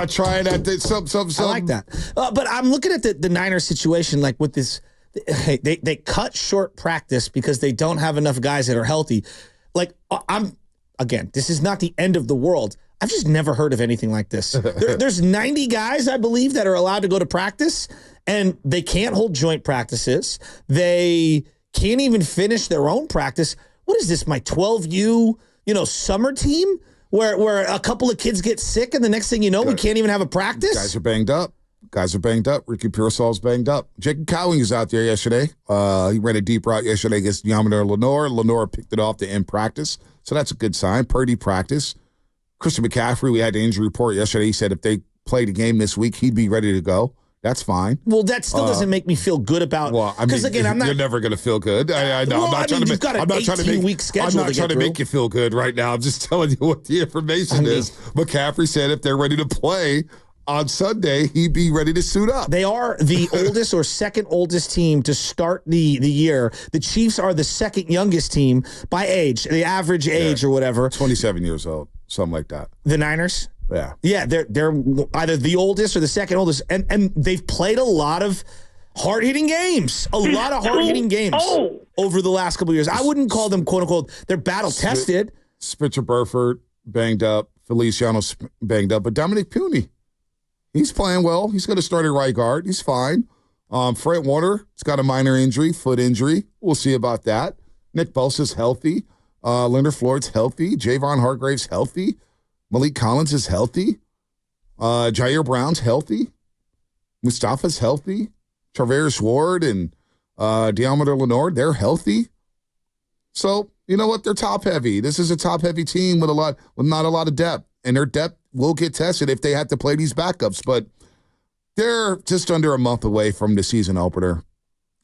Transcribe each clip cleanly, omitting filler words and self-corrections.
Trying that. I like that. But I'm looking at the Niners situation, like with this. They cut short practice because they don't have enough guys that are healthy. Like, again, this is not the end of the world. I've just never heard of anything like this. There's 90 guys, I believe, that are allowed to go to practice, and they can't hold joint practices. They can't even finish their own practice. What is this, my 12U, summer team? Where a couple of kids get sick, and the next thing you know, we can't even have a practice? Guys are banged up. Ricky Pearsall's banged up. Jacob Cowing is out there yesterday. He ran a deep route yesterday against Diameter Lenore. Lenore picked it off to end practice, so that's a good sign. Purdy practice. Christian McCaffrey, we had the injury report yesterday. He said if they played a game this week, he'd be ready to go. That's fine. Well, that still doesn't make me feel good about. Well, I mean, again, you're never going to feel good. I know. I'm not trying to make. I'm not trying to make you feel good right now. I'm just telling you what the information is. McCaffrey said if they're ready to play on Sunday, he'd be ready to suit up. They are the oldest or second oldest team to start the year. The Chiefs are the second youngest team by age, the average age or whatever. 27 years old, something like that. The Niners. Yeah. Yeah, they're either the oldest or the second oldest, and they've played a lot of hard-hitting games. Over the last couple of years. I wouldn't call them, quote-unquote, they're battle-tested. Spitzer Burford, banged up. Feliciano, banged up. But Dominic Puny, he's playing well. He's going to start at right guard. He's fine. Fred Warner, he's got a minor injury, foot injury. We'll see about that. Nick Bosa's healthy. Leonard Floyd's healthy. Javon Hargrave's healthy. Malik Collins is healthy. Jair Brown's healthy. Mustafa's healthy. Traveris Ward and Diameter Lenore, they're healthy. So, you know what? They're top-heavy. This is a top-heavy team with not a lot of depth. And their depth will get tested if they have to play these backups. But they're just under a month away from the season opener.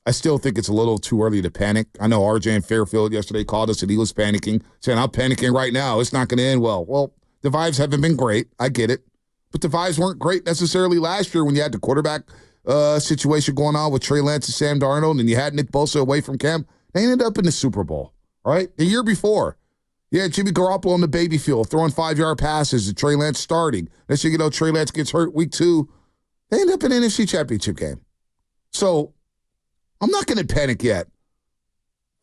I still think it's a little too early to panic. I know RJ in Fairfield yesterday called us and he was panicking, saying, I'm panicking right now. It's not going to end well. Well, the vibes haven't been great. I get it. But the vibes weren't great necessarily last year when you had the quarterback situation going on with Trey Lance and Sam Darnold and you had Nick Bosa away from camp. They ended up in the Super Bowl, all right? The year before. Yeah, Jimmy Garoppolo on the baby field throwing 5-yard passes and Trey Lance starting. Next thing you know, Trey Lance gets hurt week 2. They end up in an NFC Championship game. So I'm not going to panic yet.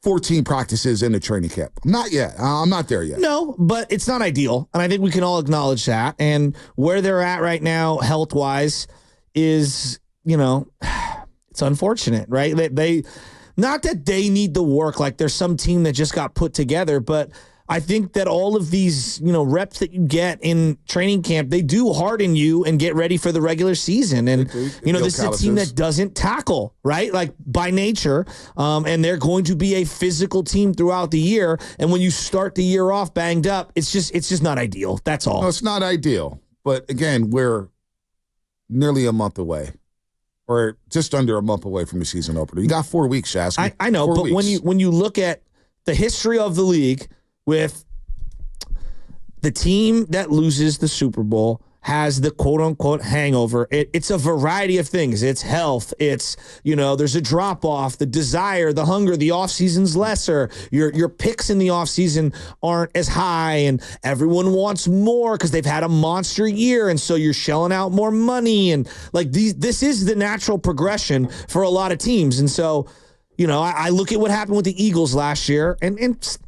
14 practices in the training camp. Not yet. I'm not there yet. No, but it's not ideal. And I think we can all acknowledge that. And where they're at right now, health-wise, is, it's unfortunate, right? They not that they need the work like there's some team that just got put together, but I think that all of these, reps that you get in training camp, they do harden you and get ready for the regular season. And, this is a team that doesn't tackle, right? Like by nature. And they're going to be a physical team throughout the year. And when you start the year off banged up, it's just not ideal. That's all. No, it's not ideal. But again, we're nearly a month away. Or just under a month away from the season opener. You got 4 weeks, Shasky. I know, but when you look at the history of the league, with the team that loses the Super Bowl has the quote-unquote hangover. It's a variety of things. It's health. It's, there's a drop-off, the desire, the hunger, the offseason's lesser. Your picks in the offseason aren't as high, and everyone wants more because they've had a monster year, and so you're shelling out more money. And, this is the natural progression for a lot of teams. And so, I look at what happened with the Eagles last year, and it's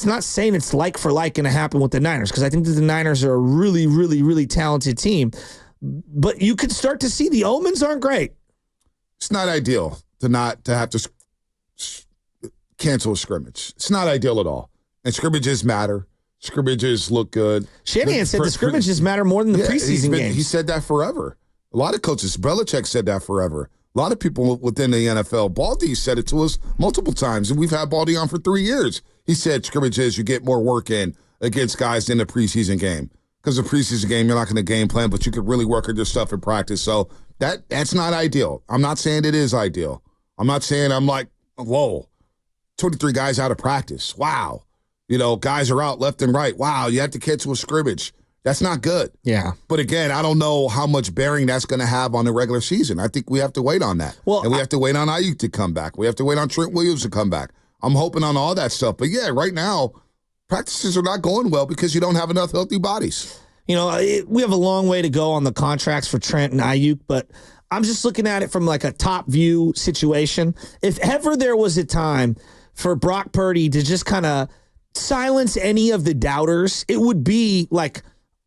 not saying it's like for like going to happen with the Niners, because I think that the Niners are a really, really, really talented team. But you can start to see the omens aren't great. It's not ideal to have to cancel a scrimmage. It's not ideal at all. And scrimmages matter. Scrimmages look good. Shanahan said the scrimmages matter more than the preseason games. He said that forever. A lot of coaches, Belichick said that forever. A lot of people within the NFL, Baldy said it to us multiple times, and we've had Baldy on for 3 years. He said scrimmages, you get more work in against guys in the preseason game. Because the preseason game, you're not going to game plan, but you can really work on your stuff in practice. So that's not ideal. I'm not saying it is ideal. I'm not saying I'm like, whoa, 23 guys out of practice. Wow. Guys are out left and right. Wow, you have to catch to a scrimmage. That's not good. Yeah. But again, I don't know how much bearing that's going to have on the regular season. I think we have to wait on that. And we have to wait on Ayuk to come back. We have to wait on Trent Williams to come back. I'm hoping on all that stuff. But yeah, right now, practices are not going well because you don't have enough healthy bodies. You know, we have a long way to go on the contracts for Trent and Ayuk, but I'm just looking at it from like a top view situation. If ever there was a time for Brock Purdy to just kind of silence any of the doubters, it would be like,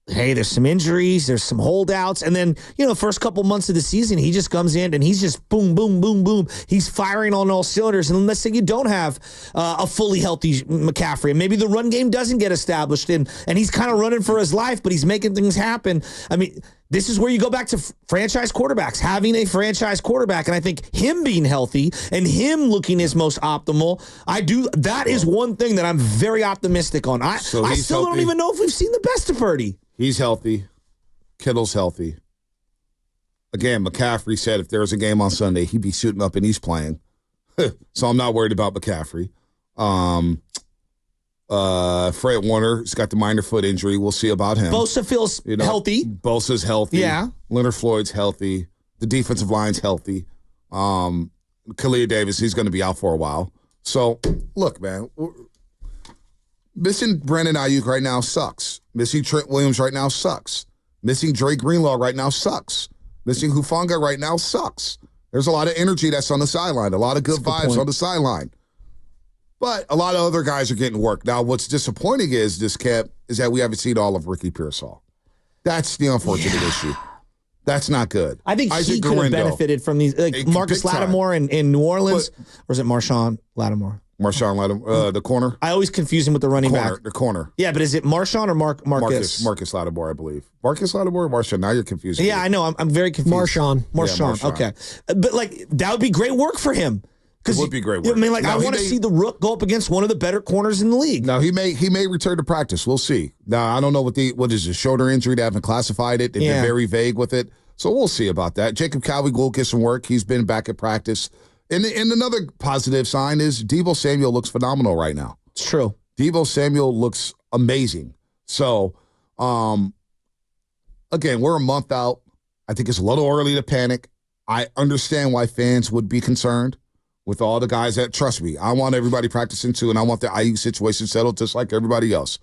hey, there's some injuries, there's some holdouts. And then, you know, first couple months of the season, he just comes in and he's just boom, boom, boom, boom. He's firing on all cylinders. And let's say you don't have a fully healthy McCaffrey, and maybe the run game doesn't get established, and he's kind of running for his life, but he's making things happen. I mean, this is where you go back to franchise quarterbacks, having a franchise quarterback. And I think him being healthy and him looking his most optimal, that is one thing that I'm very optimistic on. I still don't even know if we've seen the best of Purdy. He's healthy. Kittle's healthy. Again, McCaffrey said if there was a game on Sunday, he'd be suiting up and he's playing. So I'm not worried about McCaffrey. Fred Warner's got the minor foot injury. We'll see about him. Bosa feels healthy. Bosa's healthy. Yeah. Leonard Floyd's healthy. The defensive line's healthy. Khalil Davis, he's going to be out for a while. So, look, man, missing Brandon Ayuk right now sucks. Missing Trent Williams right now sucks. Missing Drake Greenlaw right now sucks. Missing Hufanga right now sucks. There's a lot of energy that's on the sideline, a lot of good vibes on the sideline. But a lot of other guys are getting work. Now, what's disappointing is that we haven't seen all of Ricky Pearsall. That's the unfortunate issue. That's not good. I think he could have benefited from these, like Marcus Lattimore in New Orleans, or is it Marshawn Lattimore? Marshawn Lattimore, the corner. I always confuse him with the running back. The corner. Yeah, but is it Marshawn or Marcus? Marcus Lattimore, I believe. Marcus Lattimore or Marshawn? Now you're confusing me. I know. I'm very confused. Marshawn. Yeah, Marshawn. Okay. But, like, that would be great work for him. It would be great work. I mean, like, I want to see the Rook go up against one of the better corners in the league. Now, he may return to practice. We'll see. Now, I don't know what is a shoulder injury. They haven't classified it. They've been very vague with it. So we'll see about that. Jacob Cowley will get some work. He's been back at practice. And another positive sign is Deebo Samuel looks phenomenal right now. It's true. Deebo Samuel looks amazing. So, again, we're a month out. I think it's a little early to panic. I understand why fans would be concerned with all the guys that, trust me, I want everybody practicing too, and I want the IU situation settled just like everybody else.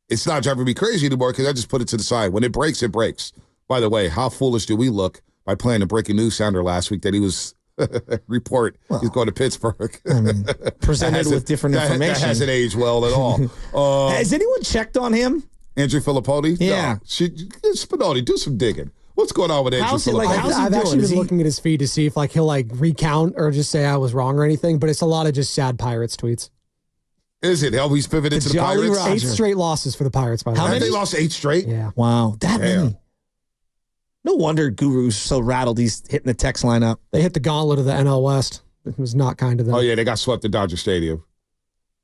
It's not driving me crazy anymore because I just put it to the side. When it breaks, it breaks. By the way, how foolish do we look by playing a breaking news sounder last week that he was he's going to Pittsburgh. I mean, presented with different information. That hasn't aged well at all. Has anyone checked on him? Andrew Filipponi? Yeah. No. Spinoni, do some digging. What's going on with Andrew Filipponi? I've actually been looking at his feed to see if he'll recount or just say I was wrong or anything, but it's a lot of just sad Pirates tweets. Is it? He's pivoted to the Pirates? Roger. 8 straight losses for the Pirates, by the way. How many? They lost 8 straight? Yeah. Wow. That many. No wonder Guru's so rattled he's hitting the text lineup. They hit the gauntlet of the NL West. It was not kind of them. Oh, yeah, they got swept at Dodger Stadium.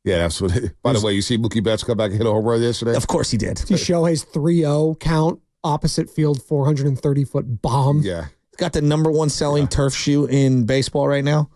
Yeah, that's what by the way, you see Mookie Betts come back and hit a home run yesterday? Of course he did. See Shohei's 3-0 count, opposite field, 430-foot bomb. Yeah. He's got the #1 selling turf shoe in baseball right now.